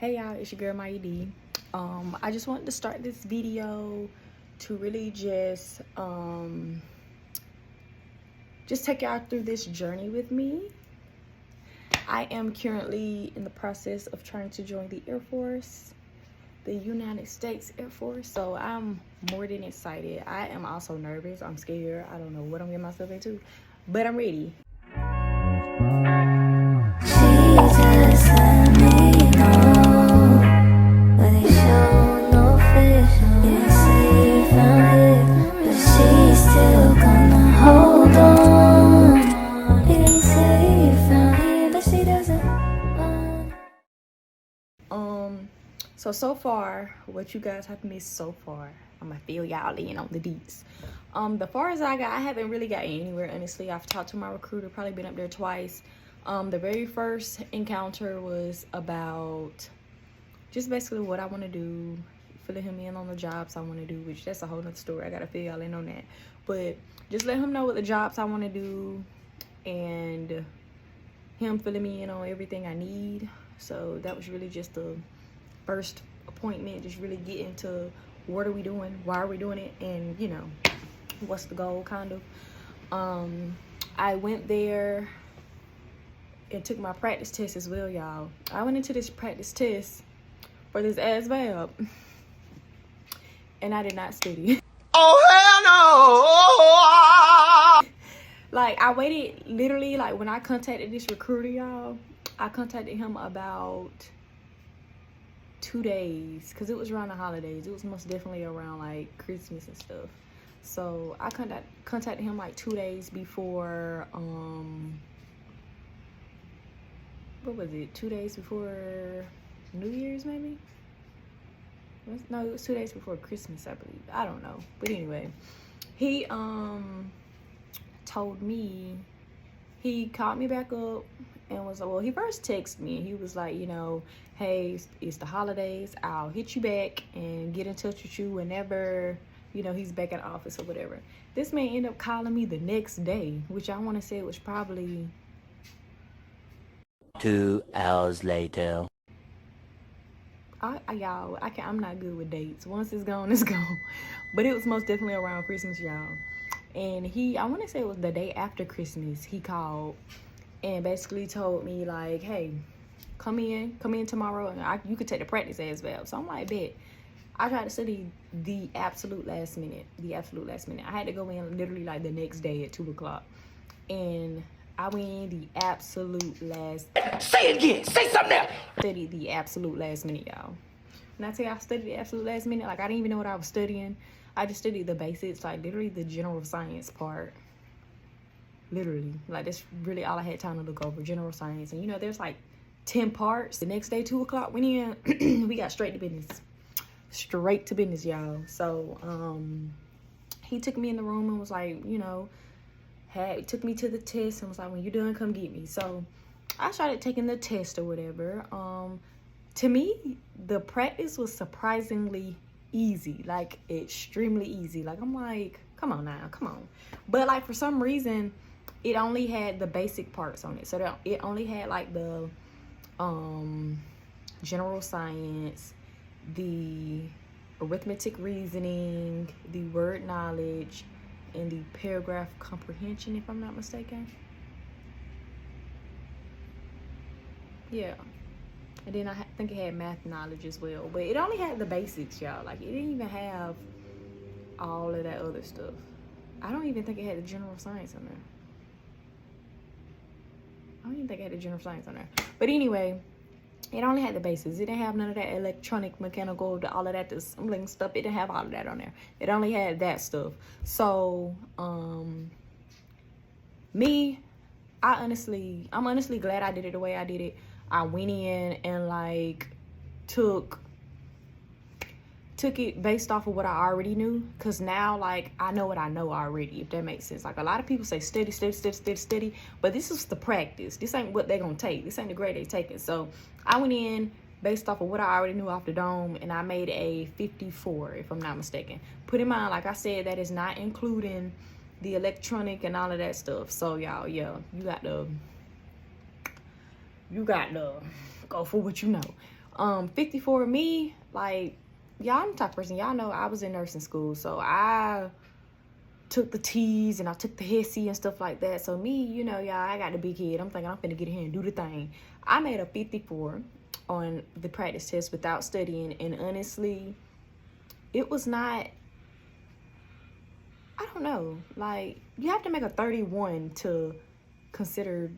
Hey y'all, it's your girl Maya D. I just wanted to start this video to really just take y'all through this journey with me. I am currently in the process of trying to join the Air Force, the United States Air Force. So I'm more than excited. I am also nervous. I'm scared. I don't know what I'm getting myself into, but I'm ready. So far, what you guys have missed so far, I'm gonna fill y'all in on the deets. The far as I haven't really gotten anywhere, honestly. I've talked to my recruiter, probably been up there twice. The very first encounter was about just basically what I want to do, filling him in on the jobs I want to do, which that's a whole nother story. I gotta fill y'all in on that. But just let him know what the jobs I want to do and him filling me in on everything I need. So that was really just the first appointment, just really get into what are we doing, why are we doing it, and you know, what's the goal, kind of. I went there and took my practice test as well, y'all. I went into this practice test for this ASVAB and I did not study. Oh hell no! Like, I waited literally, like, when I contacted this recruiter, y'all, I contacted him about 2 days, because it was around the holidays. It was most definitely around like Christmas and stuff. So I contacted him like 2 days before what was it, 2 days before New Year's, maybe? No, it was 2 days before Christmas, I believe. I don't know, but anyway, he told me, he called me back up and was like, well, he first texted me and he was like, you know, hey, it's the holidays, I'll hit you back and get in touch with you whenever, you know, he's back at the office or whatever. This man ended up calling me the next day, which I want to say it was probably 2 hours later. Y'all, I'm not good with dates. Once it's gone, it's gone. But it was most definitely around Christmas, y'all. And I want to say it was the day after Christmas, he called and basically told me like, hey, come in tomorrow and you could take the practice ASVAB. So I'm like, bet. I tried to study the absolute last minute. I had to go in literally like the next day at 2 o'clock. And I went in the absolute last. Say it again. Say something else. Studied the absolute last minute, y'all. When I tell you I studied the absolute last minute, like I didn't even know what I was studying. I just studied the basics, like literally the general science part. Literally, like that's really all I had time to look over, general science. And you know, there's like 10 parts. The next day, 2 o'clock, went in, we got straight to business. Straight to business, y'all. So he took me in the room and was like, you know, took me to the test and was like, when you're done, come get me. So I started taking the test or whatever. To me, the practice was surprisingly easy, like extremely easy. Like, I'm like, come on now, come on. But like, for some reason, it only had the basic parts on it. So it only had like the general science, the arithmetic reasoning, the word knowledge, and the paragraph comprehension, if I'm not mistaken. Yeah. And then I think it had math knowledge as well. But it only had the basics, y'all. Like, it didn't even have all of that other stuff. I don't even think it had the general science on there. But anyway, it only had the basics. It didn't have none of that electronic, mechanical, all of that assembling stuff. It didn't have all of that on there. It only had that stuff. So, I'm honestly glad I did it the way I did it. I went in and like took it based off of what I already knew, because now like I know what I know already, if that makes sense. Like, a lot of people say study, but this is the practice. This ain't what they're gonna take. This ain't the grade they taking. So I went in based off of what I already knew off the dome, and I made a 54, if I'm not mistaken. Put in mind, like I said, that is not including the electronic and all of that stuff. So y'all, yeah, you got to go for what you know. 54, me, like, y'all, I'm the type of person, y'all know I was in nursing school, so I took the T's and I took the HESI and stuff like that. So me, you know, y'all, I got the big head. I'm thinking I'm finna get in here and do the thing. I made a 54 on the practice test without studying, and honestly, it was not, I don't know, like, you have to make a 31 to consider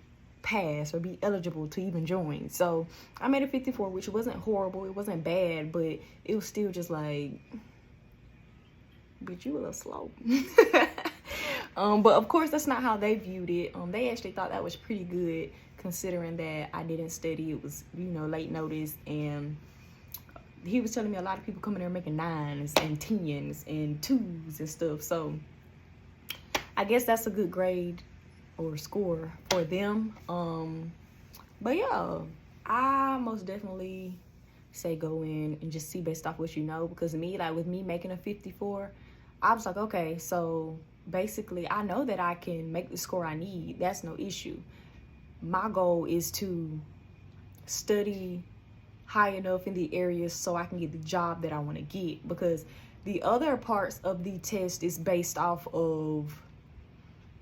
pass or be eligible to even join. So I made a 54, which wasn't horrible, it wasn't bad, but it was still just like, bitch, you a little slow. But of course that's not how they viewed it. They actually thought that was pretty good, considering that I didn't study. It was, you know, late notice, and he was telling me a lot of people coming there making 9s and 10s and 2s and stuff. So I guess that's a good grade or score for them. But yeah, I most definitely say go in and just see based off what you know, because me, like with me making a 54, I was like, okay, so basically I know that I can make the score I need. That's no issue. My goal is to study high enough in the areas so I can get the job that I want to get, because the other parts of the test is based off of,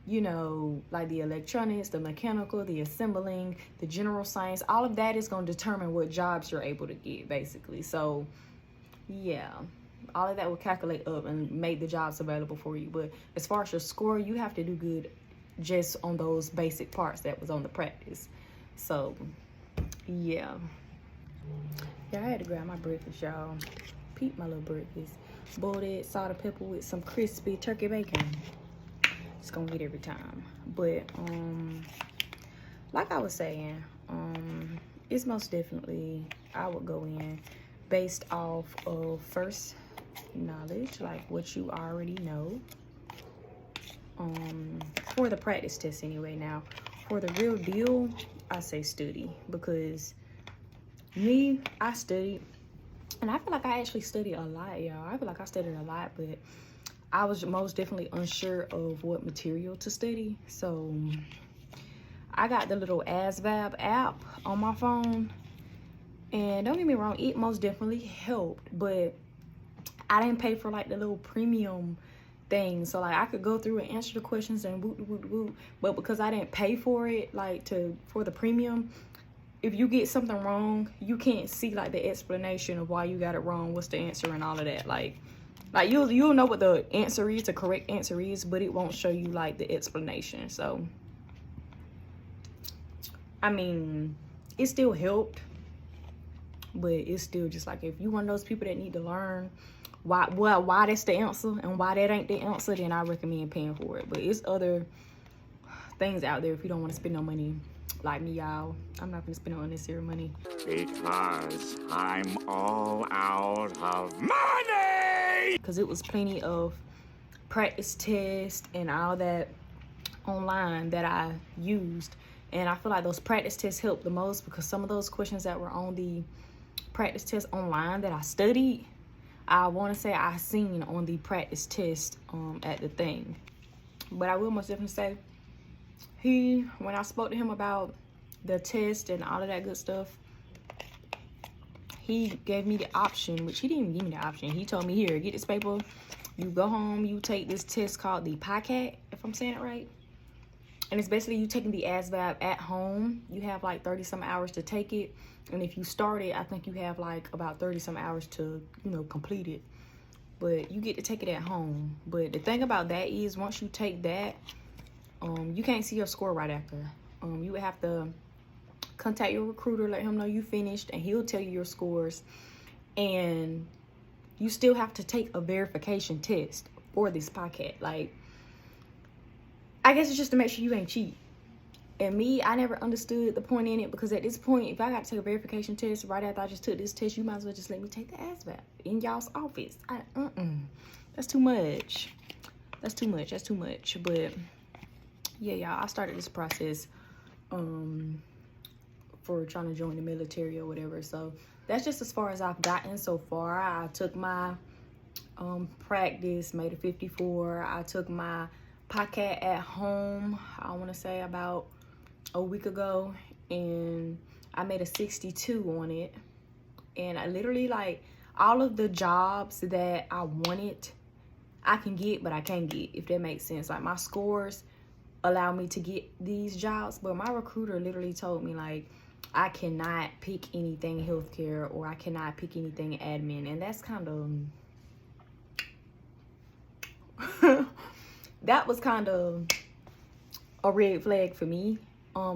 you know, like the electronics, the mechanical, the assembling, the general science. All of that is going to determine what jobs you're able to get, basically. So yeah, all of that will calculate up and make the jobs available for you. But as far as your score, you have to do good just on those basic parts that was on the practice. So yeah, I had to grab my breakfast, y'all. Peep my little breakfast. Boiled egg, salt and pepper with some crispy turkey bacon. It's gonna get every time. But like I was saying, it's most definitely, I would go in based off of first knowledge, like what you already know, for the practice test anyway. Now for the real deal, I say study, because me, I studied, and I feel like I actually studied a lot, y'all. I feel like I studied a lot, but I was most definitely unsure of what material to study. So I got the little ASVAB app on my phone, and don't get me wrong, it most definitely helped, but I didn't pay for like the little premium thing, so like I could go through and answer the questions and woo. But because I didn't pay for it, like for the premium, if you get something wrong, you can't see like the explanation of why you got it wrong, what's the answer and all of that. Like you'll know what the answer is, the correct answer is, but it won't show you like the explanation. So I mean, it still helped, but it's still just like, if you one of those people that need to learn why that's the answer and why that ain't the answer, then I recommend paying for it. But it's other things out there if you don't want to spend no money. Like me, y'all, I'm not gonna spend no unnecessary money, because I'm all out of money. because it was plenty of practice tests and all that online that I used, and I feel like those practice tests helped the most, because some of those questions that were on the practice test online that I studied, I want to say I seen on the practice test at the thing. But I will most definitely say, when I spoke to him about the test and all of that good stuff, he gave me the option, which he didn't even give me the option. He told me, here, get this paper, you go home, you take this test called the PICAT, if I'm saying it right. And it's basically you taking the ASVAB at home. You have like 30 some hours to take it. And if you start it, I think you have like about 30 some hours to, you know, complete it. But you get to take it at home. But the thing about that is, once you take that, you can't see your score right after. You would have to contact your recruiter, let him know you finished, and he'll tell you your scores. And you still have to take a verification test for this PICAT. Like, I guess it's just to make sure you ain't cheat. And me, I never understood the point in it, because at this point, if I got to take a verification test right after I just took this test, you might as well just let me take the ASVAB in y'all's office. That's too much. That's too much. That's too much. But yeah, y'all, I started this process for trying to join the military or whatever. So that's just as far as I've gotten so far. I took my practice, made a 54. I took my PICAT at home, I want to say about a week ago, and I made a 62 on it. And I literally, like, all of the jobs that I wanted, I can get, but I can't get, if that makes sense. Like, my scores allow me to get these jobs, but my recruiter literally told me, like, I cannot pick anything healthcare, or I cannot pick anything admin. And that's kind of that was kind of a red flag for me,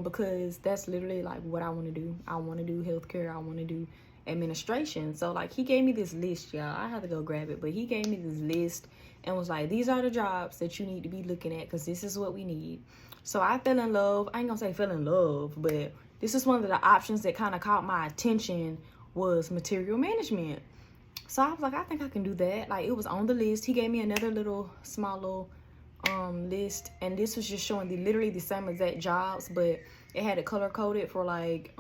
because that's literally like what I want to do. I want to do healthcare, I want to do administration. So like, he gave me this list, y'all. I had to go grab it, but he gave me this list and was like, these are the jobs that you need to be looking at, because this is what we need. So I fell in love. I ain't gonna say fell in love, but this is one of the options that kind of caught my attention, was material management. So I was like, I think I can do that. Like, it was on the list. He gave me another little small little list, and this was just showing literally the same exact jobs, but it had it color coded for like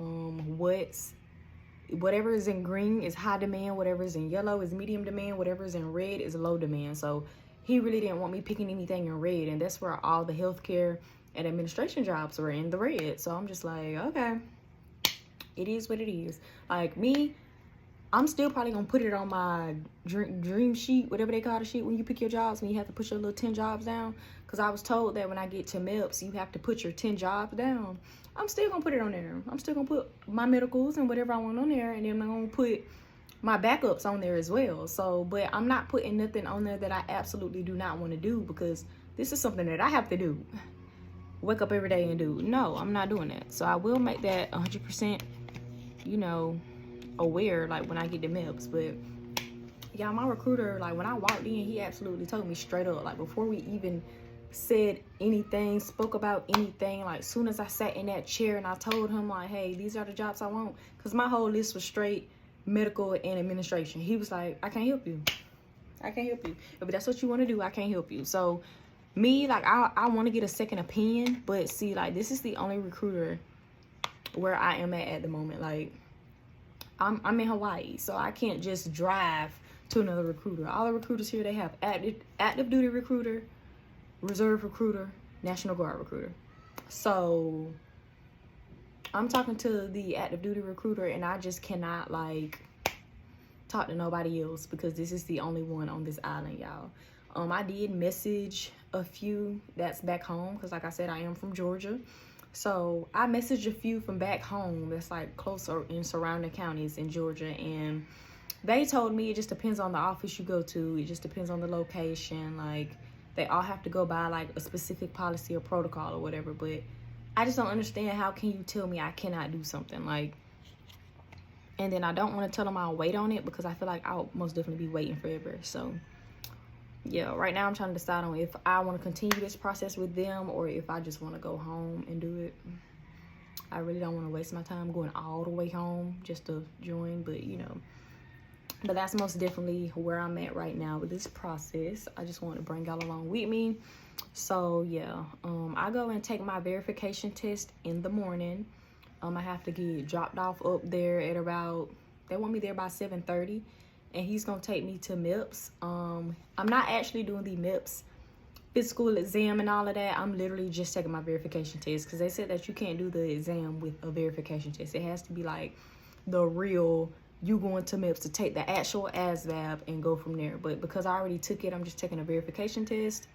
whatever is in green is high demand, whatever is in yellow is medium demand, whatever is in red is low demand. So he really didn't want me picking anything in red, and that's where all the healthcare and administration jobs were, in the red. So I'm just like, okay, it is what it is. Like, me, I'm still probably gonna put it on my dream sheet, whatever they call the sheet when you pick your jobs, when you have to put your little 10 jobs down. Because I was told that when I get to MEPS, you have to put your 10 jobs down. I'm still gonna put it on there. I'm still gonna put my medicals and whatever I want on there, and then I'm gonna put my backups on there as well. So, but I'm not putting nothing on there that I absolutely do not want to do, because this is something that I have to do. Wake up every day and do. No, I'm not doing that. So I will make that 100%, you know, aware, like, when I get the MEPS. But yeah, my recruiter, like, when I walked in, he absolutely told me straight up, like, before we even said anything, spoke about anything, like, soon as I sat in that chair and I told him, like, hey, these are the jobs I want, because my whole list was straight medical and administration. He was like, I can't help you. I can't help you. If that's what you want to do, I can't help you. So me, like, I want to get a second opinion, but see, like, this is the only recruiter where I am at the moment. Like, I'm in Hawaii, so I can't just drive to another recruiter. All the recruiters here, they have active duty recruiter, reserve recruiter, National Guard recruiter. So I'm talking to the active duty recruiter, and I just cannot, like, talk to nobody else, because this is the only one on this island, y'all. I did message a few that's back home, because like I said, I am from Georgia. So I messaged a few from back home that's like closer in surrounding counties in Georgia, and they told me it just depends on the office you go to. It just depends on the location. Like, they all have to go by like a specific policy or protocol or whatever. But I just don't understand, how can you tell me I cannot do something, like, and then I don't want to tell them I'll wait on it, because I feel like I'll most definitely be waiting forever. So yeah, right now I'm trying to decide on if I want to continue this process with them, or if I just want to go home and do it. I really don't want to waste my time going all the way home just to join, but you know. But that's most definitely where I'm at right now with this process. I just want to bring y'all along with me. So yeah, I go and take my verification test in the morning. I have to get dropped off up there at about, they want me there by 7:30. And he's gonna take me to MEPS. I'm not actually doing the MEPS physical exam and all of that. I'm literally just taking my verification test, because they said that you can't do the exam with a verification test. It has to be like the real, you going to MEPS to take the actual ASVAB and go from there. But because I already took it, I'm just taking a verification test.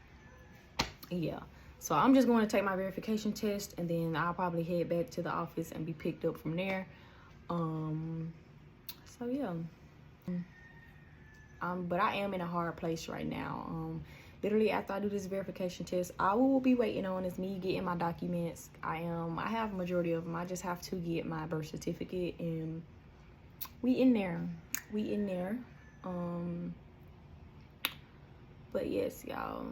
Yeah, so I'm just going to take my verification test, and then I'll probably head back to the office and be picked up from there. So yeah. But I am in a hard place right now. Literally, after I do this verification test, I will be waiting on is me getting my documents. I have a majority of them. I just have to get my birth certificate, and we in there. But yes, y'all,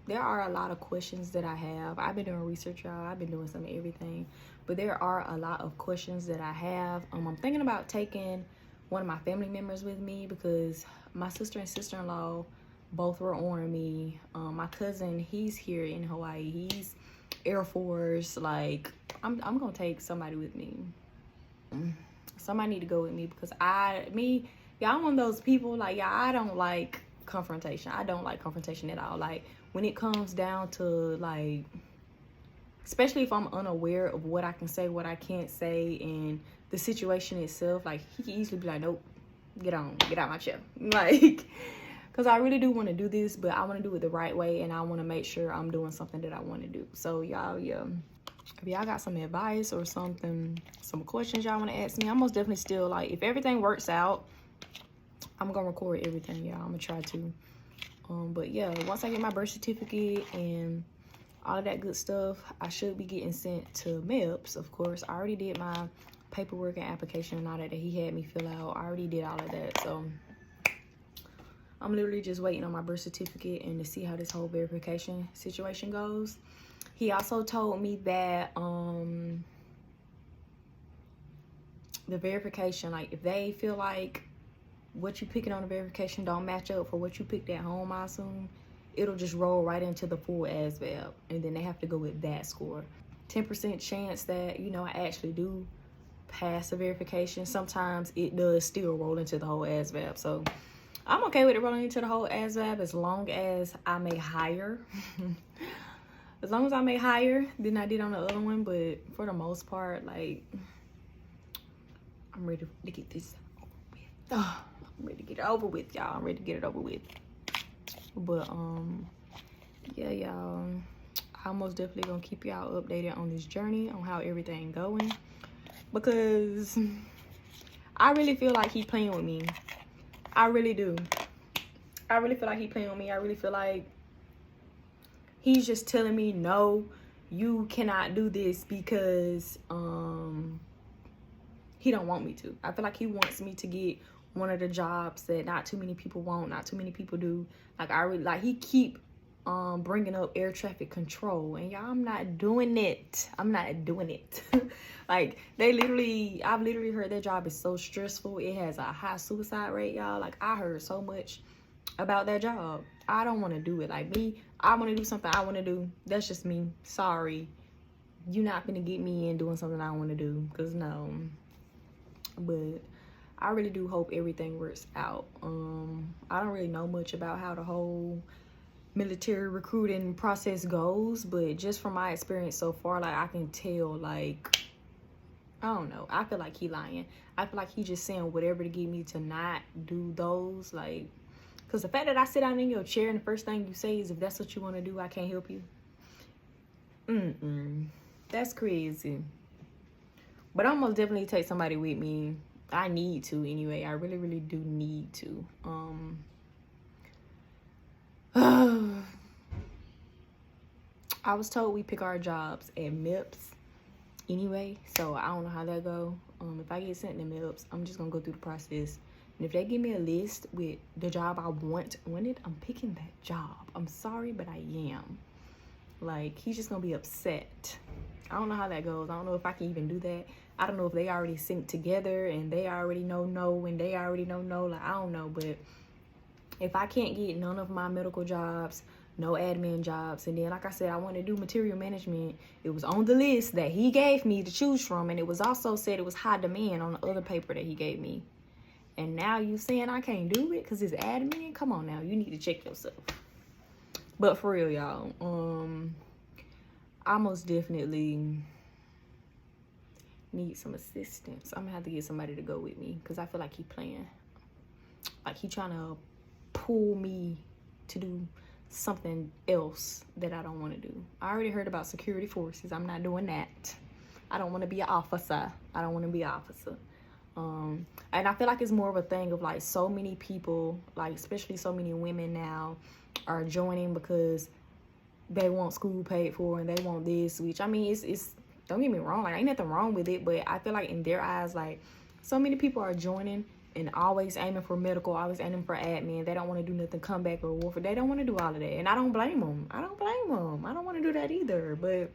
there are a lot of questions that I have. I've been doing research, y'all. I've been doing some of everything, but there are a lot of questions that I have. I'm thinking about taking one of my family members with me, because my sister and sister-in-law both were Army. My cousin, he's here in Hawaii. He's Air Force. Like, I'm gonna take somebody with me. Somebody need to go with me, because y'all, I'm one of those people, like, y'all, I don't like confrontation. I don't like confrontation at all. Like, when it comes down to, like, especially if I'm unaware of what I can say, what I can't say, and the situation itself, like, he can easily be like, nope, get out my chair. Like, because I really do want to do this, but I want to do it the right way, and I want to make sure I'm doing something that I want to do. So y'all, yeah, if y'all got some advice or something, some questions y'all want to ask me, I'm most definitely still, like, if everything works out, I'm gonna record everything, y'all. I'm gonna try to. But yeah, once I get my birth certificate and all of that good stuff, I should be getting sent to MEPS, of course. I already did my paperwork and application and all that he had me fill out. I already did all of that, so I'm literally just waiting on my birth certificate and to see how this whole verification situation goes. He also told me that the verification, like, if they feel like what you picking on the verification don't match up for what you picked at home, I assume, it'll just roll right into the full ASVAB, and then they have to go with that score. 10% chance that, you know, I actually do pass the verification. Sometimes it does still roll into the whole ASVAB, so I'm okay with it rolling into the whole ASVAB as long as I make higher. As long as I make higher than I did on the other one, but for the most part, like, I'm ready to get this over with. Oh, I'm ready to get it over with, y'all. I'm ready to get it over with. But yeah, y'all, I'm most definitely gonna keep y'all updated on this journey, on how everything going, because I really feel like he playing with me. I really do. I really feel like he playing with me. I really feel like he's just telling me, no, you cannot do this, because he don't want me to. I feel like he wants me to get one of the jobs that not too many people want, not too many people do. Like, I really, like, he keep bringing up air traffic control, and y'all, I'm not doing it. I'm not doing it. Like, I've literally heard that job is so stressful. It has a high suicide rate, y'all. Like, I heard so much about that job. I don't want to do it. Like, me, I want to do something I want to do. That's just me. Sorry, you're not gonna get me in doing something I want to do, because no. But I really do hope everything works out. I don't really know much about how the whole military recruiting process goes, but just from my experience so far, like, I can tell, like, I don't know, I feel like he lying. I feel like he just saying whatever to get me to not do those, like, because the fact that I sit down in your chair and the first thing you say is, if that's what you want to do, I can't help you. That's crazy. But I'm most definitely take somebody with me. I need to anyway. I really, really do need to. I was told we pick our jobs at MEPS anyway, so I don't know how that go. If I get sent to MEPS, I'm just gonna go through the process, and if they give me a list with the job I wanted, I'm picking that job. I'm sorry, but I am. Like, he's just gonna be upset. I don't know how that goes. I don't know if I can even do that. I don't know if they already synced together and they already know no and they already know no. Like, I don't know, but if I can't get none of my medical jobs, no admin jobs, and then, like I said, I want to do material management. It was on the list that he gave me to choose from, and it was also said it was high demand on the other paper that he gave me. And now you saying I can't do it because it's admin? Come on now, you need to check yourself. But for real, y'all, I most definitely need some assistance. I'm gonna have to get somebody to go with me, because I feel like he playing. Like, he trying to pull me to do something else that I don't want to do. I already heard about security forces. I'm not doing that. I don't want to be an officer. I don't want to be an officer. And I feel like it's more of a thing of, like, so many people, like, especially so many women now, are joining because they want school paid for and they want this, which, I mean, it's don't get me wrong, like, ain't nothing wrong with it, but I feel like in their eyes, like, so many people are joining and always aiming for medical, always aiming for admin. They don't want to do nothing comeback or warfare. They don't want to do all of that, and I don't blame them. I don't want to do that either, but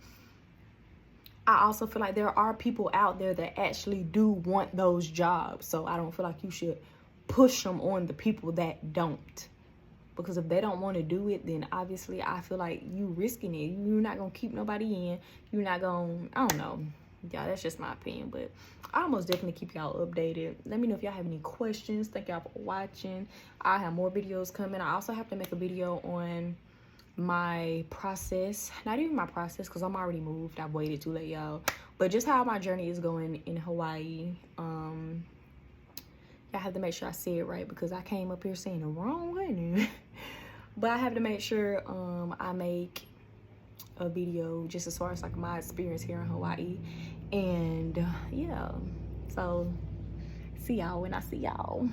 I also feel like there are people out there that actually do want those jobs, so I don't feel like you should push them on the people that don't. Because if they don't want to do it, then obviously I feel like you risking it. You're not going to keep nobody in. You're not going to, I don't know. Yeah, that's just my opinion. But I'll most definitely keep y'all updated. Let me know if y'all have any questions. Thank y'all for watching. I have more videos coming. I also have to make a video on my process, not even my process because I'm already moved, I've waited too late, y'all, but just how my journey is going in Hawaii. I have to make sure I say it right because I came up here saying the wrong one. But I have to make sure I make a video just as far as like my experience here in Hawaii. And yeah, so see y'all when I see y'all.